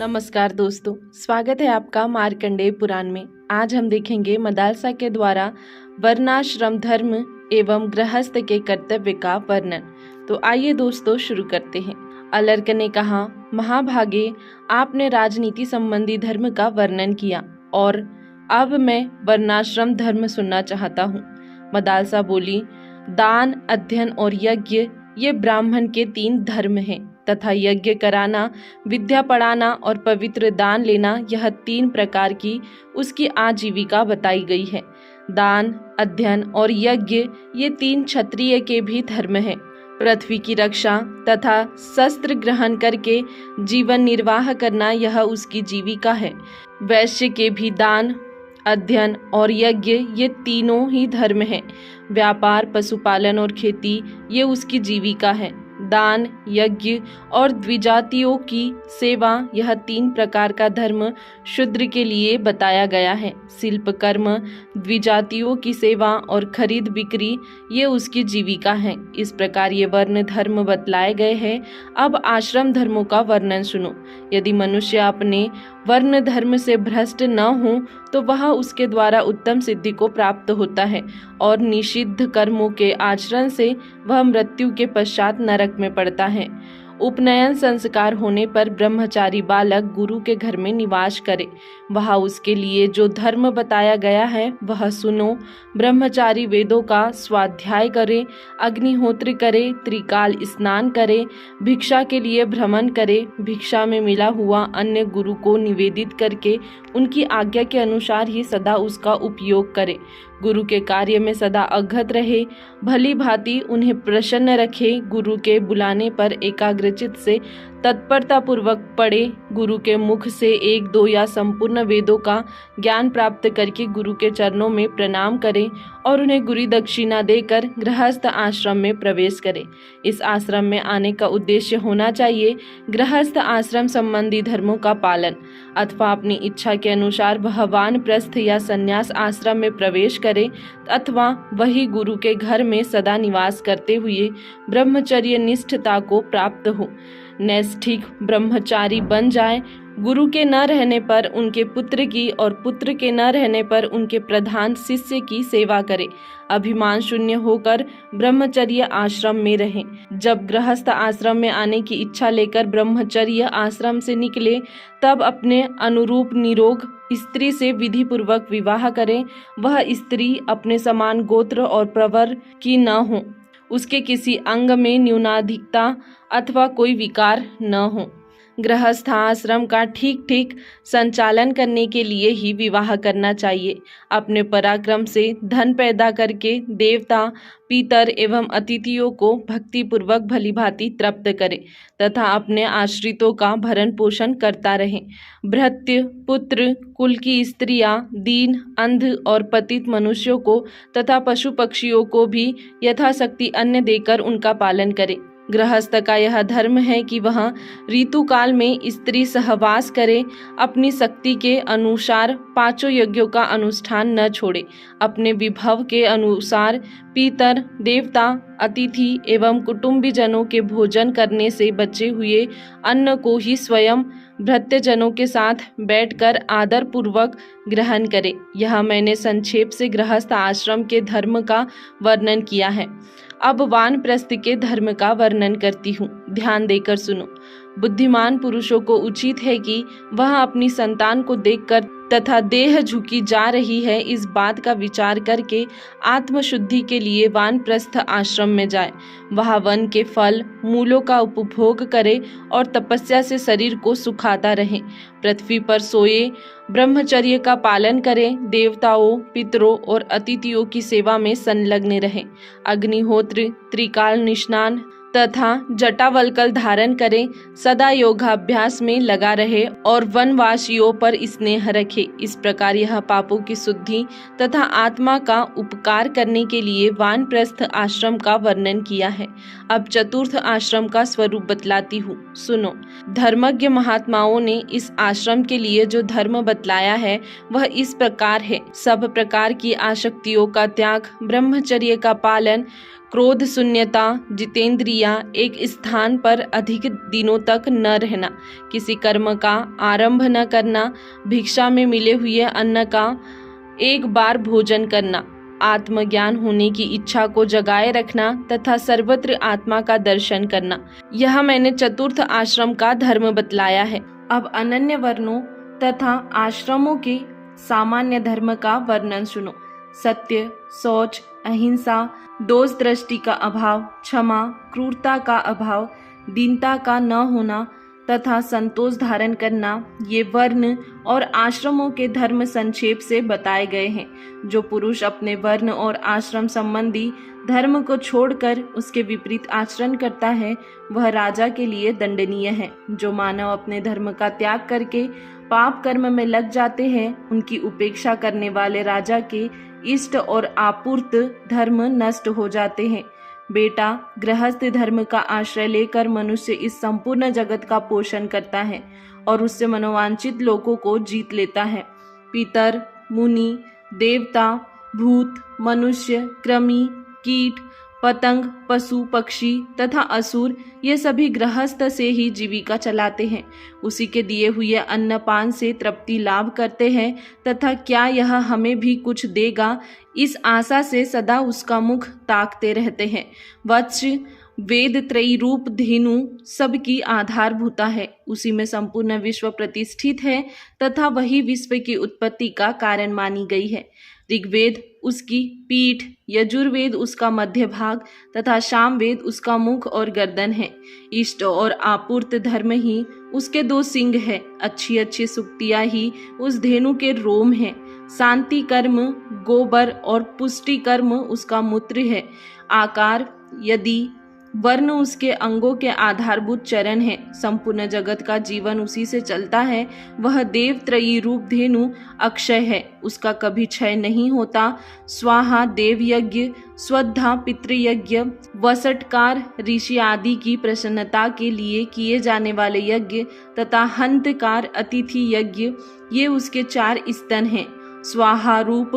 नमस्कार दोस्तों, स्वागत है आपका मार्कंडेय पुराण में। आज हम देखेंगे मदालसा के द्वारा वर्णाश्रम धर्म एवं गृहस्थ के कर्तव्य का वर्णन। तो आइए दोस्तों शुरू करते हैं। अलर्क ने कहा, महाभागे, आपने राजनीति संबंधी धर्म का वर्णन किया और अब मैं वर्णाश्रम धर्म सुनना चाहता हूँ। मदालसा बोली, दान, अध्ययन और यज्ञ ये ब्राह्मण के 3 धर्म हैं तथा यज्ञ कराना, विद्या पढ़ाना और पवित्र दान लेना, यह 3 प्रकार की उसकी आजीविका बताई गई है। दान, अध्ययन और यज्ञ ये 3 क्षत्रिय के भी धर्म हैं। पृथ्वी की रक्षा तथा शस्त्र ग्रहण करके जीवन निर्वाह करना, यह उसकी जीविका है। वैश्य के भी दान, अध्ययन और यज्ञ ये तीनों ही धर्म हैं। व्यापार, पशुपालन और खेती ये उसकी जीविका है। दान, यज्ञ और द्विजातियों की सेवा, यह 3 प्रकार का धर्म शूद्र के लिए बताया गया है। शिल्प कर्म, द्विजातियों की सेवा और खरीद बिक्री ये उसकी जीविका है। इस प्रकार ये वर्ण धर्म बतलाए गए हैं। अब आश्रम धर्मों का वर्णन सुनो। यदि मनुष्य अपने वर्ण धर्म से भ्रष्ट न हो तो वह उसके द्वारा उत्तम सिद्धि को प्राप्त होता है और निषिद्ध कर्मों के आचरण से वह मृत्यु के पश्चात नरक में पड़ता है। उपनयन संस्कार होने पर ब्रह्मचारी बालक गुरु के घर में निवास करे। वहाँ उसके लिए जो धर्म बताया गया है वह सुनो। ब्रह्मचारी वेदों का स्वाध्याय करे, अग्निहोत्र करे, त्रिकाल स्नान करे, भिक्षा के लिए भ्रमण करे, भिक्षा में मिला हुआ अन्न गुरु को निवेदित करके उनकी आज्ञा के अनुसार ही सदा उसका उपयोग करे। गुरु के कार्य में सदा अघत रहे, भली भांति उन्हें प्रसन्न रखे। गुरु के बुलाने पर एकाग्रचित से तत्परता पूर्वक पढ़े। गुरु के मुख से 1, 2 या संपूर्ण वेदों का ज्ञान प्राप्त करके गुरु के चरणों में प्रणाम करें और उन्हें गुरु दक्षिणा देकर गृहस्थ आश्रम में प्रवेश करें। इस आश्रम में आने का उद्देश्य होना चाहिए गृहस्थ आश्रम संबंधी धर्मों का पालन, अथवा अपनी इच्छा के अनुसार वह वानप्रस्थ या संन्यास आश्रम में प्रवेश करे, अथवा वही गुरु के घर में सदा निवास करते हुए ब्रह्मचर्य निष्ठता को प्राप्त हो, नैष्ठिक ब्रह्मचारी बन जाए। गुरु के न रहने पर उनके पुत्र की और पुत्र के न रहने पर उनके प्रधान शिष्य की सेवा करे। अभिमान शून्य होकर ब्रह्मचर्य आश्रम में रहें। जब गृहस्थ आश्रम में आने की इच्छा लेकर ब्रह्मचर्य आश्रम से निकले तब अपने अनुरूप निरोग स्त्री से विधि पूर्वक विवाह करें। वह स्त्री अपने समान गोत्र और प्रवर की न हो, उसके किसी अंग में न्यूनाधिकता अथवा कोई विकार न हो। गृहस्थ आश्रम का ठीक ठीक संचालन करने के लिए ही विवाह करना चाहिए। अपने पराक्रम से धन पैदा करके देवता, पितर एवं अतिथियों को भक्ति पूर्वक भली भांति तृप्त करे तथा अपने आश्रितों का भरण पोषण करता रहे। भृत्य, पुत्र, कुल की स्त्रियां, दीन, अंध और पतित मनुष्यों को तथा पशु पक्षियों को भी यथाशक्ति अन्न देकर उनका पालन करे। गृहस्थ का यह धर्म है कि वह ऋतु काल में स्त्री सहवास करे, अपनी शक्ति के अनुसार 5 यज्ञों का अनुष्ठान न छोड़े, अपने विभव के अनुसार पितर, देवता, अतिथि एवं कुटुंबी जनों के भोजन करने से बचे हुए अन्न को ही स्वयं भृत्यजनों के साथ बैठकर आदर पूर्वक ग्रहण करे। यह मैंने संक्षेप से गृहस्थ आश्रम के धर्म का वर्णन किया है। अब वानप्रस्थ के धर्म का वर्णन करती हूँ, ध्यान देकर सुनो। बुद्धिमान पुरुषों को उचित है कि वह अपनी संतान को देखकर तथा देह झुकी जा रही है इस बात का विचार करके आत्मशुद्धि के लिए वानप्रस्थ आश्रम में जाए। वह वन के फल मूलों का उपभोग करे और तपस्या से शरीर को सुखाता रहे। पृथ्वी पर सोए, ब्रह्मचर्य का पालन करें, देवताओं, पितरों और अतिथियों की सेवा में संलग्न रहे। अग्निहोत्र, त्रिकाल स्नान तथा जटावल्कल धारण करें, सदा योगाभ्यास में लगा रहे और वनवासियों पर स्नेह रखे। इस प्रकार यह पापों की शुद्धि तथा आत्मा का उपकार करने के लिए वानप्रस्थ आश्रम का वर्णन किया है। अब चतुर्थ आश्रम का स्वरूप बतलाती हूँ, सुनो। धर्मज्ञ महात्माओं ने इस आश्रम के लिए जो धर्म बतलाया है वह इस प्रकार है। सब प्रकार की आसक्तियों का त्याग, ब्रह्मचर्य का पालन, क्रोध शून्यता, जितेंद्रिया, एक स्थान पर अधिक दिनों तक न रहना, किसी कर्म का आरंभ न करना, भिक्षा में मिले हुए अन्न का एक बार भोजन करना, आत्मज्ञान होने की इच्छा को जगाए रखना तथा सर्वत्र आत्मा का दर्शन करना। यह मैंने चतुर्थ आश्रम का धर्म बतलाया है। अब अनन्य वर्णों तथा आश्रमों के सामान्य धर्म का वर्णन सुनो। सत्य, शौच, अहिंसा, दोष दृष्टि का अभाव, क्षमा, क्रूरता का अभाव, दीनता का न होना तथा संतोष धारण करना, ये वर्ण और आश्रमों के धर्म संक्षेप से बताए गए हैं। जो पुरुष अपने वर्ण और आश्रम संबंधी धर्म को छोड़कर उसके विपरीत आचरण करता है वह राजा के लिए दंडनीय है। जो मानव अपने धर्म का त्याग करके पाप कर्म में लग जाते हैं उनकी उपेक्षा करने वाले राजा के इष्ट और आपूर्त धर्म नष्ट हो जाते हैं। बेटा, गृहस्थ धर्म का आश्रय लेकर मनुष्य इस संपूर्ण जगत का पोषण करता है और उससे मनोवांछित लोगों को जीत लेता है। पितर, मुनि, देवता, भूत, मनुष्य, कृमि, कीट, पतंग, पशु, पक्षी तथा असुर ये सभी गृहस्थ से ही जीविका चलाते हैं। उसी के दिए हुए अन्नपान से तृप्ति लाभ करते हैं तथा क्या यह हमें भी कुछ देगा इस आशा से सदा उसका मुख ताकते रहते हैं। वत्स, वेद त्रयी रूप धेनु सबकी आधारभूता है। उसी में संपूर्ण विश्व प्रतिष्ठित है तथा वही विश्व की उत्पत्ति का कारण मानी गई है। ऋग्वेद उसकी पीठ, यजुर्वेद उसका मध्य भाग तथा सामवेद उसका मुख और गर्दन है। इष्ट और आपूर्त धर्म ही उसके दो सिंग है। अच्छी अच्छी सुक्तियाँ ही उस धेनु के रोम है। शांति कर्म गोबर और पुष्टि कर्म उसका मूत्र है। आकार, यदि, वर्ण उसके अंगों के आधारभूत चरण है। संपूर्ण जगत का जीवन उसी से चलता है। वह देव त्रयी रूप धेनु अक्षय है, उसका कभी क्षय नहीं होता। स्वाहा देव यज्ञ, स्वधा पितृयज्ञ, वसटकार ऋषि आदि की प्रसन्नता के लिए किए जाने वाले यज्ञ तथा हंतकार अतिथि यज्ञ ये उसके 4 स्तन हैं। स्वाहा रूप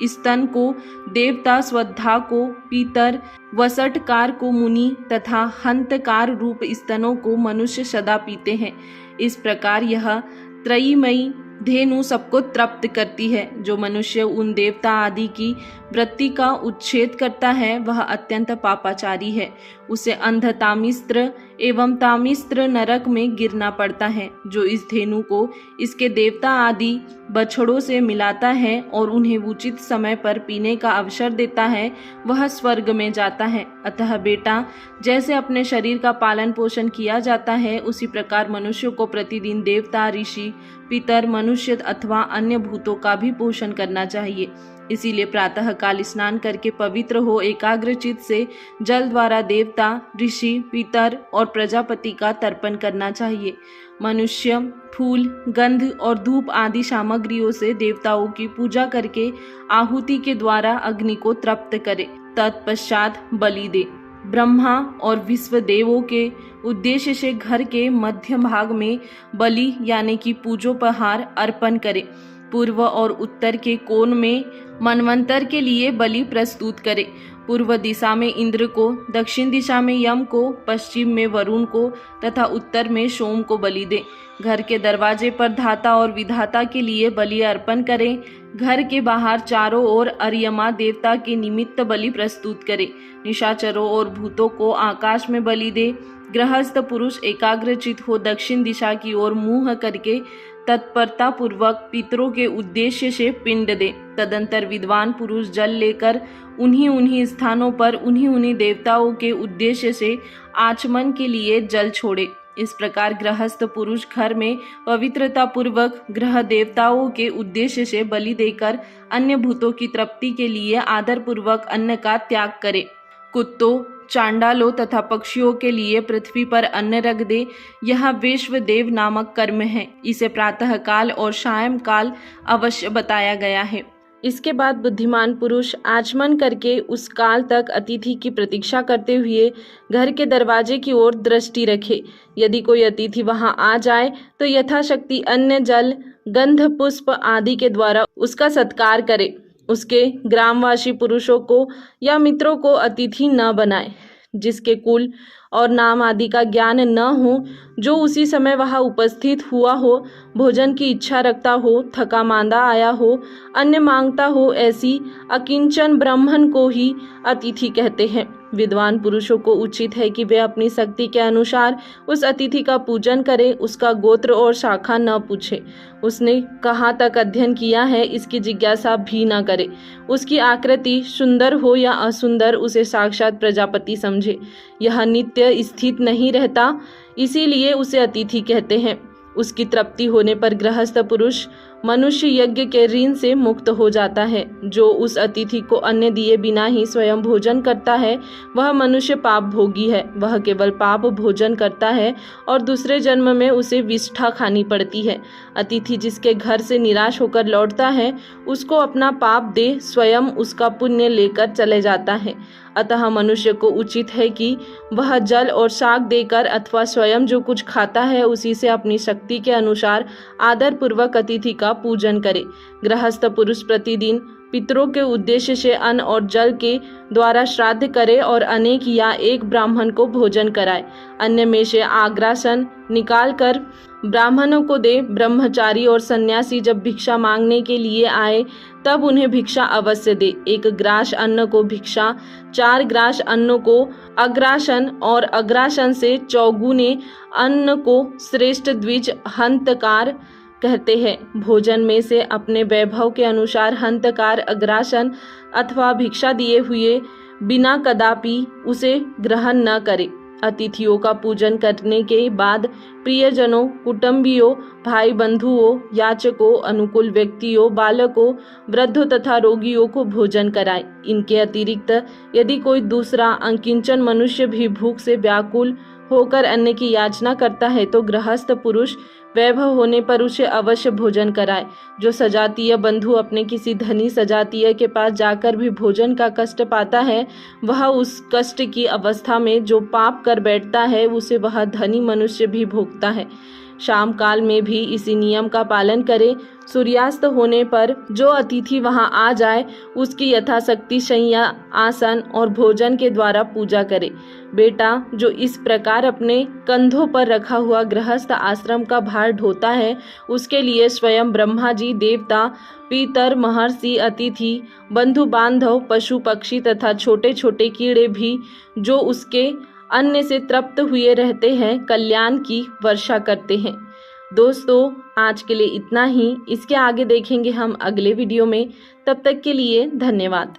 स्तन को देवता, स्वधा को पितर, वसटकार को मुनि तथा हंतकार रूप स्तनों को मनुष्य सदा पीते हैं। इस प्रकार यह त्रयीमयी धेनु सबको तृप्त करती है। जो मनुष्य उन देवता आदि की वृत्ति का उच्छेद करता है वह अत्यंत पापाचारी है। उसे अंध तामिस्त्र एवं तामिस्त्र नरक में गिरना पड़ता है। जो इस धेनु को इसके देवता आदि बछड़ों से मिलाता है और उन्हें उचित समय पर पीने का अवसर देता है वह स्वर्ग में जाता है। अतः बेटा, जैसे अपने शरीर का पालन पोषण किया जाता है उसी प्रकार मनुष्य को प्रतिदिन देवता, ऋषि, पितर, मनुष्य अथवा अन्य भूतों का भी पोषण करना चाहिए। इसीलिए प्रातः काल स्नान करके पवित्र हो एकाग्रचित से जल द्वारा देवता, ऋषि, पितर और प्रजापति का तर्पण करना चाहिए। मनुष्य फूल, गंध और धूप आदि सामग्रियों से देवताओं की पूजा करके आहुति के द्वारा अग्नि को तृप्त करे। तत्पश्चात बलि दे। ब्रह्मा और विश्व देवों के उद्देश्य से घर के मध्य भाग में बलि यानी कि पूजोपहार अर्पण करे। पूर्व और उत्तर के कोण में मनवंतर के लिए बलि प्रस्तुत करे। पूर्व दिशा में इंद्र को, दक्षिण दिशा में यम को, पश्चिम में वरुण को तथा उत्तर में सोम को बलि दे। घर के दरवाजे पर धाता और विधाता के लिए बलि अर्पण करें। घर के बाहर चारों ओर अर्यमा देवता के निमित्त बलि प्रस्तुत करे। निशाचरों और भूतों को आकाश में बलि दे। गृहस्थ पुरुष एकाग्रचित हो दक्षिण दिशा की ओर मुंह करके तत्परता पूर्वक पितरों के उद्देश्य से पिंड दे। तदंतर विद्वान पुरुष जल लेकर उन्हीं स्थानों पर उन्हीं देवताओं के उद्देश्य से आचमन के लिए जल छोड़े। इस प्रकार गृहस्थ पुरुष घर में पवित्रता पूर्वक ग्रह देवताओं के उद्देश्य से बलि देकर अन्य भूतों की तृप्ति के लिए आदर पूर्वक अन्न का त्याग करे। कुत्तों, चांडालों तथा पक्षियों के लिए पृथ्वी पर अन्न रख दे। यह वैश्वदेव नामक कर्म है। इसे प्रातः काल और सायं काल अवश्य बताया गया है। इसके बाद बुद्धिमान पुरुष आचमन करके उस काल तक अतिथि की प्रतीक्षा करते हुए घर के दरवाजे की ओर दृष्टि रखे। यदि कोई अतिथि वहां आ जाए तो यथाशक्ति अन्न, जल, गंध, पुष्प आदि के द्वारा उसका सत्कार करे। उसके ग्रामवासी पुरुषों को या मित्रों को अतिथि न बनाए जिसके कुल और नाम आदि का ज्ञान न हो, जो उसी समय वहाँ उपस्थित हुआ हो, भोजन की इच्छा रखता हो, थका मांदा आया हो, अन्य मांगता हो, ऐसी अकिंचन ब्राह्मण को ही अतिथि कहते हैं। विद्वान पुरुषों को उचित है कि वे अपनी शक्ति के अनुसार उस अतिथि का पूजन करें, उसका गोत्र और शाखा न पूछे, उसने कहाँ तक अध्ययन किया है इसकी जिज्ञासा भी न करे, उसकी आकृति सुंदर हो या असुंदर उसे साक्षात प्रजापति समझे। यह नित्य स्थित नहीं रहता, इसीलिए उसे अतिथि कहते हैं। उसकी तृप्ति होने पर गृहस्थ पुरुष मनुष्य यज्ञ के ऋण से मुक्त हो जाता है। जो उस अतिथि को अन्न दिए बिना ही स्वयं भोजन करता है वह मनुष्य पाप भोगी है। वह केवल पाप भोजन करता है और दूसरे जन्म में उसे विष्ठा खानी पड़ती है। अतिथि जिसके घर से निराश होकर लौटता है उसको अपना पाप दे स्वयं उसका पुण्य लेकर चले जाता है। अतः मनुष्य को उचित है कि वह जल और शाक देकर अथवा स्वयं जो कुछ खाता है उसी से अपनी शक्ति के अनुसार आदर पूर्वक अतिथि का पूजन करे। गृहस्थ पुरुष प्रतिदिन पितरों के उद्देश्य से अन्न और जल के द्वारा श्राद्ध करे और अनेक या एक ब्राह्मण को भोजन कराए। अन्य में से आग्रासन निकाल कर ब्राह्मणों को दे। ब्रह्मचारी और सन्यासी जब भिक्षा मांगने के लिए आए तब उन्हें भिक्षा अवश्य दे। 1 ग्रास अन्न को भिक्षा, 4 ग्रास अन्न को अग्रासन और अग्रासन से चौगुने अन्न को श्रेष्ठ द्विज हंतकार कहते हैं। भोजन में से अपने वैभव के अनुसार हंतकार अग्रासन अथवा भिक्षा दिए हुए बिना कदापि उसे ग्रहण न करे। अतिथियों का पूजन करने के बाद प्रियजनों, कुटुंबियों, भाई बंधुओं, याचकों, अनुकूल व्यक्तियों, बालकों, वृद्धों तथा रोगियों को भोजन कराए। इनके अतिरिक्त यदि कोई दूसरा अकिंचन मनुष्य भी भूख से व्याकुल होकर अन्न की याचना करता है तो गृहस्थ पुरुष वैभव होने पर उसे अवश्य भोजन कराए। जो सजातीय बंधु अपने किसी धनी सजातीय के पास जाकर भी भोजन का कष्ट पाता है वह उस कष्ट की अवस्था में जो पाप कर बैठता है उसे वह धनी मनुष्य भी भोगता है। शाम काल में भी इसी नियम का पालन करे। सूर्यास्त होने पर जो अतिथि वहां आ जाए उसकी यथाशक्ति शैया, आसन और भोजन के द्वारा पूजा करे। बेटा जो इस प्रकार अपने कंधों पर रखा हुआ गृहस्थ आश्रम का भार ढोता है उसके लिए स्वयं ब्रह्मा जी, देवता, पितर, महर्षि, अतिथि, बंधु बांधव, पशु पक्षी तथा छोटे छोटे कीड़े भी जो उसके अन्न से तृप्त हुए रहते हैं कल्याण की वर्षा करते हैं। दोस्तों आज के लिए इतना ही। इसके आगे देखेंगे हम अगले वीडियो में। तब तक के लिए धन्यवाद।